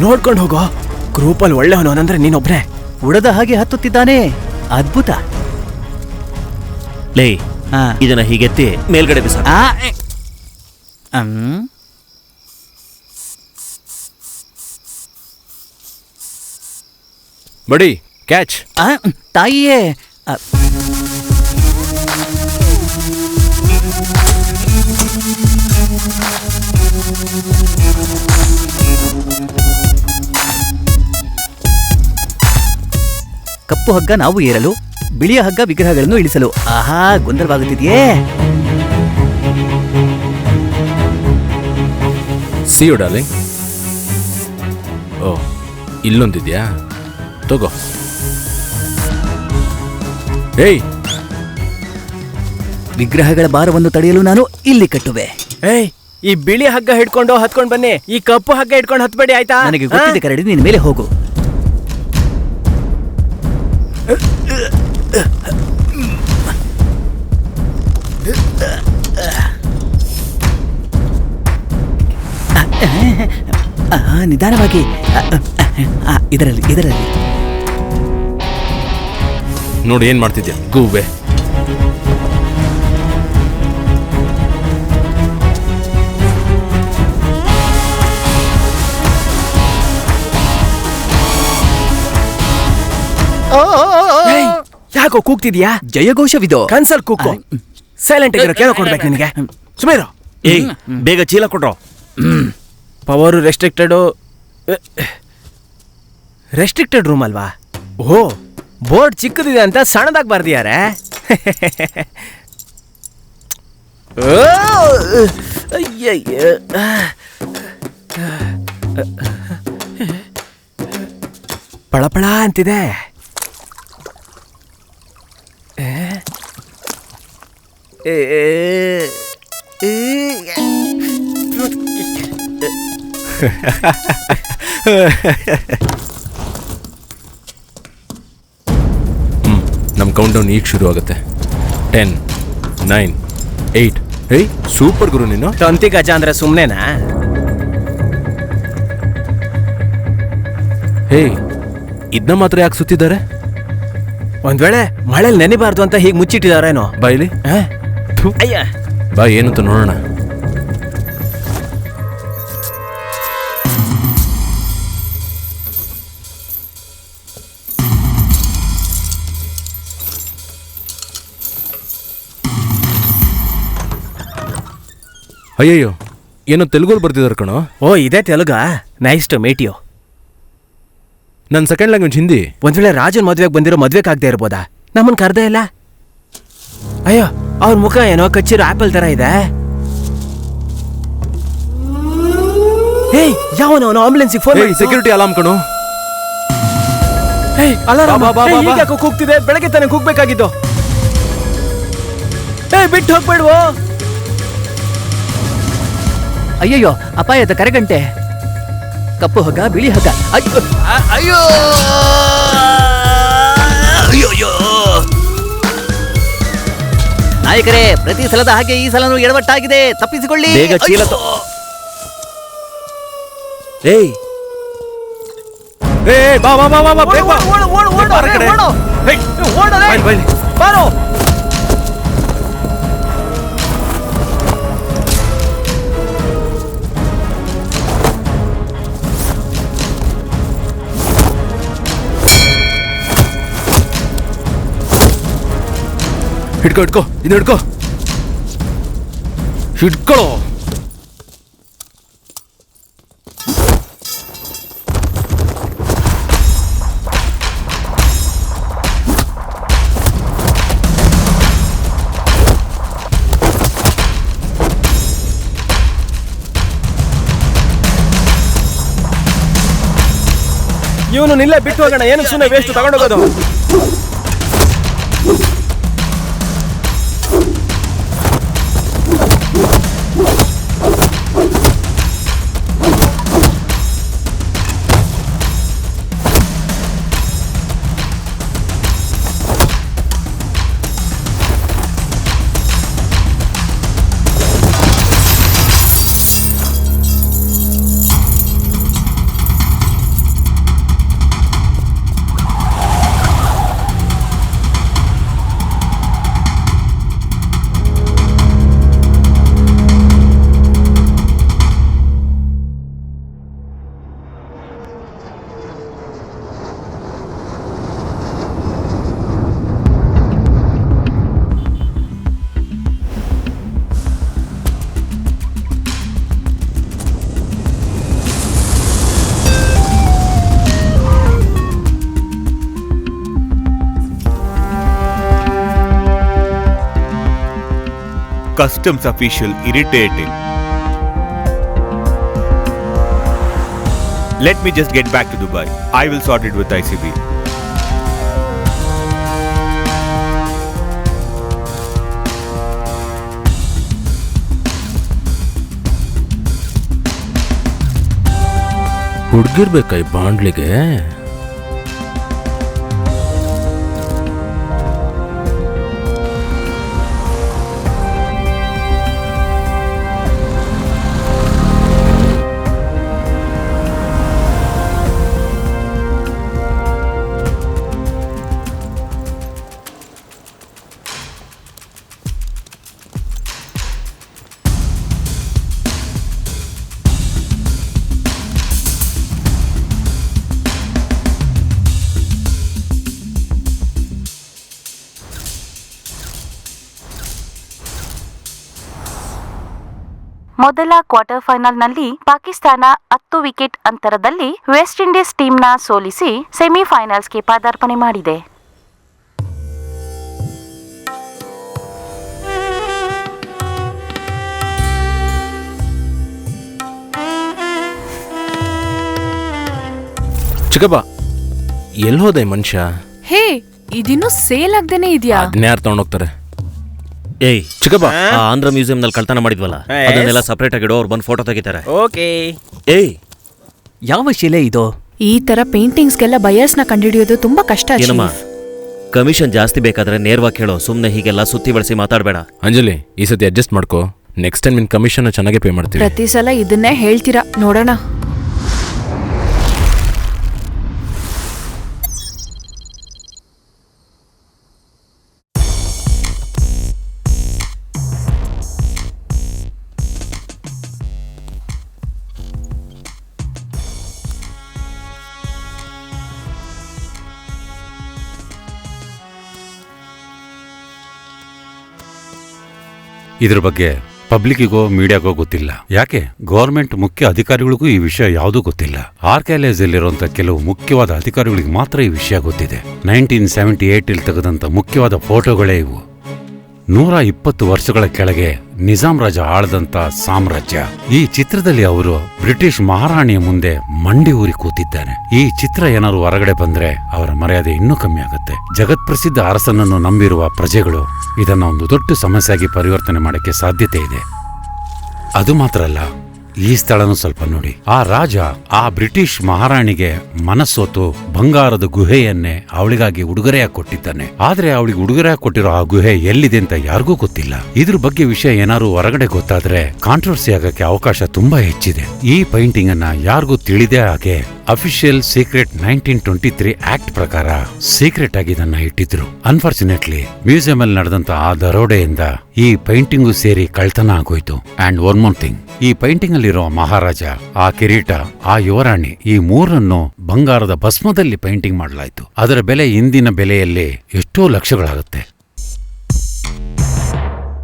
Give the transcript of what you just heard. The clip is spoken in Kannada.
ನೋಡ್ಕೊಂಡು ಹೋಗೋ. ಗ್ರೂಪಲ್ಲಿ ಒಳ್ಳೆಯವನು ಅಂದ್ರೆ ನೀನೊಬ್ನೇ. ಉಡದ ಹಾಗೆ ಹತ್ತುತ್ತಿದ್ದಾನೆ. ಅದ್ಭುತ. ಲೇ, ಇದನ್ನ ಹೀಗೆತ್ತಿ ಮೇಲ್ಗಡೆ ಬಿಸ. ಬಡಿ ಕ್ಯಾಚ್. ತಾಯಿಯೇ, ಕಪ್ಪು ಹಗ್ಗ ನಾವು ಏರಲು, ಬಿಳಿಯ ಹಗ್ಗ ವಿಗ್ರಹಗಳನ್ನು ಇಳಿಸಲು. ಆಹಾ, ಗೊಂದಲವಾಗುತ್ತಿದೆಯೇ? See you darling. ಓ, ಇಲ್ಲೊಂದಿದ್ಯಾ? ತಗೋ. ಏಯ್, ವಿಗ್ರಹಗಳ ಭಾರವನ್ನು ತಡೆಯಲು ನಾನು ಇಲ್ಲಿ ಕಟ್ಟುವೆ. ಏಯ್, ಈ ಬಿಳಿ ಹಗ್ಗ ಹಿಡ್ಕೊಂಡು ಹತ್ಕೊಂಡ್ ಬನ್ನಿ. ಈ ಕಪ್ಪು ಹಗ್ಗ ಹಿಡ್ಕೊಂಡು ಹತ್ಬೇಡಿ, ಆಯ್ತಾ? ನನಗೆ ಗೊತ್ತಿದೆ ಕರಡಿ, ನಿನ್ನ ಮೇಲೆ ಹೋಗು. ನಿಧಾನವಾಗಿ. ಇದರಲ್ಲಿ ನೋಡಿ ಏನ್ ಮಾಡ್ತಿದ್ಯಾ ಗೂಬೆ. ಯಾಕೋ ಕೂಗ್ತಿದ್ಯಾ? ಜಯಘೋಷವಿದೋ. ಕನ್ಸಲ್ ಕೂಗು. ಸೈಲೆಂಟ್ ಆಗಿರೋ, ಕೇಳೋ ಕೊಡ್ಬೇಕು ನಿನಗೆ. ಸುಮೇರು. ಏಯ್, ಬೇಗ ಚೀಲ ಕೊಡ್ರೋ. ಪವರ್ ರೆಸ್ಟ್ರಿಕ್ಟೆಡ್ ರೂಮ್ ಅಲ್ವಾ? ಓ, ಬೋರ್ಡ್ ಚಿಕ್ಕದಿದೆ ಅಂತ ಸಣ್ಣದಾಗಿ ಬರ್ದಿದ್ದಾರೆ. ಪಳಪಳ ಅಂತಿದೆ. ನಮ್ಮ ಕೌಂಟ್ ಡೌನ್ ಈಗ ಶುರು ಆಗುತ್ತೆ. 10, 9, 8. ಏಯ್, ಸೂಪರ್ ಗುರು ನೀನು. ತಂತಿ ಗಜ ಅಂದ್ರೆ ಸುಮ್ನೆನಾ? ಹೇಯ್, ಇದನ್ನ ಮಾತ್ರ ಯಾಕೆ ಸುತ್ತಿದ್ದಾರೆ? ಒಂದ್ ವೇಳೆ ಮಳೆಲ್ ನೆನೆಬಾರ್ದು ಅಂತ ಹೀಗೆ ಮುಚ್ಚಿಟ್ಟಿದಾರೇನೋ. ಬಾಯ್ಲಿ. ಅಯ್ಯ, ಬಾ, ಏನಂತ ನೋಡೋಣ. ಅಯ್ಯಯ್ಯೋ, ಏನೋ ತೆಲುಗಲ್ಲಿ ಬರ್ತಿದಾರೆ ಕಣೋ. ಓ, ಇದೇ ತೆಲುಗಾ? Nice to meet you. ನನ್ನ ಸೆಕೆಂಡ್ ಲ್ಯಾಂಗ್ವೇಜ್ ಹಿಂದಿ. ಒಂದ್ ವೇಳೆ ರಾಜನ್ ಮದ್ವೆಗೆ ಬಂದಿರೋ ಮದ್ವೆಕಾಗದೆ ಇರ್ಬೋದಾ? ನಮ್ಮನ್ ಕರ್ದೇ ಇಲ್ಲ. ಅಯ್ಯೋ, ಅವ್ರ ಮುಖ ಏನೋ ಕಚ್ಚಿರೋ ಆಪಲ್ ತರ ಇದೆ. ಏಯ್, ಯಾವನವನು ಆಂಬುಲೆನ್ಸಿಗೆ ಫೋನ್ ಮಾಡಿ. ಸೆಕ್ಯೂರಿಟಿ ಅಲಾರ್ಮ್ ಕಣೋ. ಏಯ್, ಅಲಾರ್ಮ್ ಯಾಕೋ ಕೂಗ್ತಿದೆ? ಬೆಳಗ್ಗೆ ತಾನೇ ಕೂಗ್ಬೇಕಾಗಿದ್ದು. ಏಯ್, ಬಿಟ್ಟು ಹೋಗ್ಬೇಡ್ವೋ. ಅಯ್ಯಯ್ಯೋ, ಅಪಾಯದ ಕರೆಗಂಟೆ. ಕಪ್ಪು ಹಗ್ಗ, ಬಿಳಿ ಹಗ್ಗ. ಅಯ್ಯೋ, ನಾಯಕರೇ, ಪ್ರತಿ ಸಲದ ಹಾಗೆ ಈ ಸಲನೂ ಎಡವಟ್ಟಾಗಿದೆ. ತಪ್ಪಿಸಿಕೊಳ್ಳಿ. ಬೇಗ ಚೀಲ ಏಯ್, ಬಾ ಬಾ ಬಾ ಬಾ ಬಾ, ಬೇಗ ಬಾ. ಬಾರೋ. ಹಿಡ್ಕೋ, ಇನ್ನು ಹಿಡ್ಕೋ. ಹಿಡ್ಕೊಳ್ಳೋ. ಇವನು ನಿಲ್ಲೇ ಬಿಟ್ಟು ಹೋಗೋಣ. ಏನಕ್ಕೆ ಸುಮ್ಮನೆ waste ತಗೊಂಡೋಗೋದು? customs official irritating. Let me just get back to Dubai. I will sort it with ICB. ಹುಡ್ಗಿರ್ಬೇಕಾ ಈ ಬಾಂಡ್ಲಿಗೆ? ಮೊದಲ ಕ್ವಾರ್ಟರ್ ಫೈನಲ್ನಲ್ಲಿ ಪಾಕಿಸ್ತಾನ 10 ವಿಕೆಟ್ ಅಂತರದಲ್ಲಿ ವೆಸ್ಟ್ ಇಂಡೀಸ್ ಟೀಮ್ನ ಸೋಲಿಸಿ ಸೆಮಿಫೈನಲ್ಸ್ಗೆ ಪಾದಾರ್ಪಣೆ ಮಾಡಿದೆ. ಚಿಕ್ಕಪ್ಪ ಎಲ್ಲಿ ಹೋದೆ ಮನುಷ್ಯ? ಹೇ, ಇದಿನ್ನೂ ಸೇಲ್ ಆಗ್ದೇನೆ ಇದ್ಯಾ? ಅದನ್ಯಾರು ತಗೊಂಡೋಗ್ತಾರೆ? ಏಯ್ ಚಿಕ್ಕಪ್ಪ ಆ ಆಂಧ್ರ ಮ್ಯೂಸಿಯಂ ನಲ್ಲಿ ಕಳ್ತನ ಮಾಡಿದ್ವಲ್ಲ, ಅದನ್ನೆಲ್ಲ ಸಪರೇಟ್ ಆಗಿಡೋ, ಅವ್ರು ಬಂದು ಫೋಟೋ ತೆಗಿತಾರೆ. ಓಕೆ. ಏಯ್ ಯಾವ ಶಿಲೆ ಇದು? ಈ ತರ ಪೇಂಟಿಂಗ್ಸ್ಗೆಲ್ಲ ಬಯರ್ಸ್ ನ ಕಂಡುಹಿಡಿಯೋದು ತುಂಬಾ ಕಷ್ಟ. ಏನಮ್ಮ, ಕಮಿಷನ್ ಜಾಸ್ತಿ ಬೇಕಾದ್ರೆ ನೇರವಾಗಿ ಕೇಳೋ, ಸುಮ್ನೆ ಹೀಗೆಲ್ಲ ಸುತ್ತಿ ಬಳಸಿ ಮಾತಾಡಬೇಡ. ಅಂಜಲಿ, ಈ ಸತಿ ಅಡ್ಜಸ್ಟ್ ಮಾಡ್ಕೋ. ನೆಕ್ಸ್ಟ್ ಟೈಮ್ ನಿನ್ ಕಮಿಷನ್ ಚೆನ್ನಾಗಿ ಪೇ ಮಾಡ್ತೀವಿ. ಪ್ರತಿ ಸಲ ಇದನ್ನೇ ಹೇಳ್ತೀರಾ, ನೋಡೋಣ. ಇದ್ರ ಬಗ್ಗೆ ಪಬ್ಲಿಕ್ಕಿಗೋ ಮೀಡಿಯಾಗೋ ಗೊತ್ತಿಲ್ಲ. ಯಾಕೆ ಗೌರ್ಮೆಂಟ್ ಮುಖ್ಯ ಅಧಿಕಾರಿಗಳಿಗೂ ಈ ವಿಷಯ ಯಾವುದೂ ಗೊತ್ತಿಲ್ಲ. ಆರ್ಕೈಲೇಜಲ್ಲಿರುವಂತ ಕೆಲವು ಮುಖ್ಯವಾದ ಅಧಿಕಾರಿಗಳಿಗೆ ಮಾತ್ರ ಈ ವಿಷಯ ಗೊತ್ತಿದೆ. 1978 ತೆಗೆದಂತ ಮುಖ್ಯವಾದ ಫೋಟೋಗಳೇ ಇವು. 120 ವರ್ಷಗಳ ಕೆಳಗೆ ನಿಜಾಂ ರಾಜ ಆಳದಂತ ಸಾಮ್ರಾಜ್ಯ. ಈ ಚಿತ್ರದಲ್ಲಿ ಅವರು ಬ್ರಿಟಿಷ್ ಮಹಾರಾಣಿಯ ಮುಂದೆ ಮಂಡಿ ಊರಿ ಕೂತಿದ್ದಾನೆ. ಈ ಚಿತ್ರ ಏನಾದ್ರು ಹೊರಗಡೆ ಬಂದ್ರೆ ಅವರ ಮರ್ಯಾದೆ ಇನ್ನೂ ಕಮ್ಮಿ ಆಗುತ್ತೆ. ಜಗತ್ಪ್ರಸಿದ್ಧ ಅರಸನನ್ನು ನಂಬಿರುವ ಪ್ರಜೆಗಳು ಇದನ್ನ ಒಂದು ದೊಡ್ಡ ಸಮಸ್ಯೆಯಾಗಿ ಪರಿವರ್ತನೆ ಮಾಡಕ್ಕೆ ಸಾಧ್ಯತೆ ಇದೆ. ಅದು ಮಾತ್ರ ಅಲ್ಲ, ಈ ಸ್ಥಳನೂ ಸ್ವಲ್ಪ ನೋಡಿ. ಆ ರಾಜ ಆ ಬ್ರಿಟಿಷ್ ಮಹಾರಾಣಿಗೆ ಮನಸ್ಸೋತು ಬಂಗಾರದ ಗುಹೆಯನ್ನೇ ಅವಳಿಗಾಗಿ ಉಡುಗೊರೆಯಾಗಿ ಕೊಟ್ಟಿದ್ದಾನೆ. ಆದ್ರೆ ಅವಳಿಗೆ ಉಡುಗೊರೆಯಾಗಿ ಕೊಟ್ಟಿರೋ ಆ ಗುಹೆ ಎಲ್ಲಿದೆ ಅಂತ ಯಾರಿಗೂ ಗೊತ್ತಿಲ್ಲ. ಇದ್ರ ಬಗ್ಗೆ ವಿಷಯ ಏನಾದ್ರು ಹೊರಗಡೆ ಗೊತ್ತಾದ್ರೆ ಕಾಂಟ್ರವರ್ಸಿ ಆಗಕ್ಕೆ ಅವಕಾಶ ತುಂಬಾ ಹೆಚ್ಚಿದೆ. ಈ ಪೇಂಟಿಂಗ್ ಅನ್ನ ಯಾರಿಗೂ ತಿಳಿದೇ ಹಾಗೆ ಅಫಿಷಿಯಲ್ ಸೀಕ್ರೆಟ್ 1923 ಆಕ್ಟ್ ಪ್ರಕಾರ ಸೀಕ್ರೆಟ್ ಆಗಿ ಇದನ್ನ ಇಟ್ಟಿದ್ರು. ಅನ್ಫಾರ್ಚುನೇಟ್ಲಿ ಮ್ಯೂಸಿಯಂ ಅಲ್ಲಿ ನಡೆದಂತ ಆ ದರೋಡೆಯಿಂದ ಈ ಪೇಂಟಿಂಗು ಸೇರಿ ಕಳ್ತನ ಆಗೋಯ್ತು. ಅಂಡ್ ಒನ್ ಮೋರ್ ಥಿಂಗ್, ಈ ಪೇಂಟಿಂಗ್ ಅಲ್ಲಿರೋ ಮಹಾರಾಜ, ಆ ಕಿರೀಟ, ಆ ಯುವರಾಣಿ, ಈ ಮೂರನ್ನು ಬಂಗಾರದ ಭಸ್ಮದಲ್ಲಿ ಪೇಂಟಿಂಗ್ ಮಾಡಲಾಯ್ತು. ಅದರ ಬೆಲೆ ಇಂದಿನ ಬೆಲೆಯಲ್ಲಿ ಎಷ್ಟೋ ಲಕ್ಷಗಳಾಗುತ್ತೆ.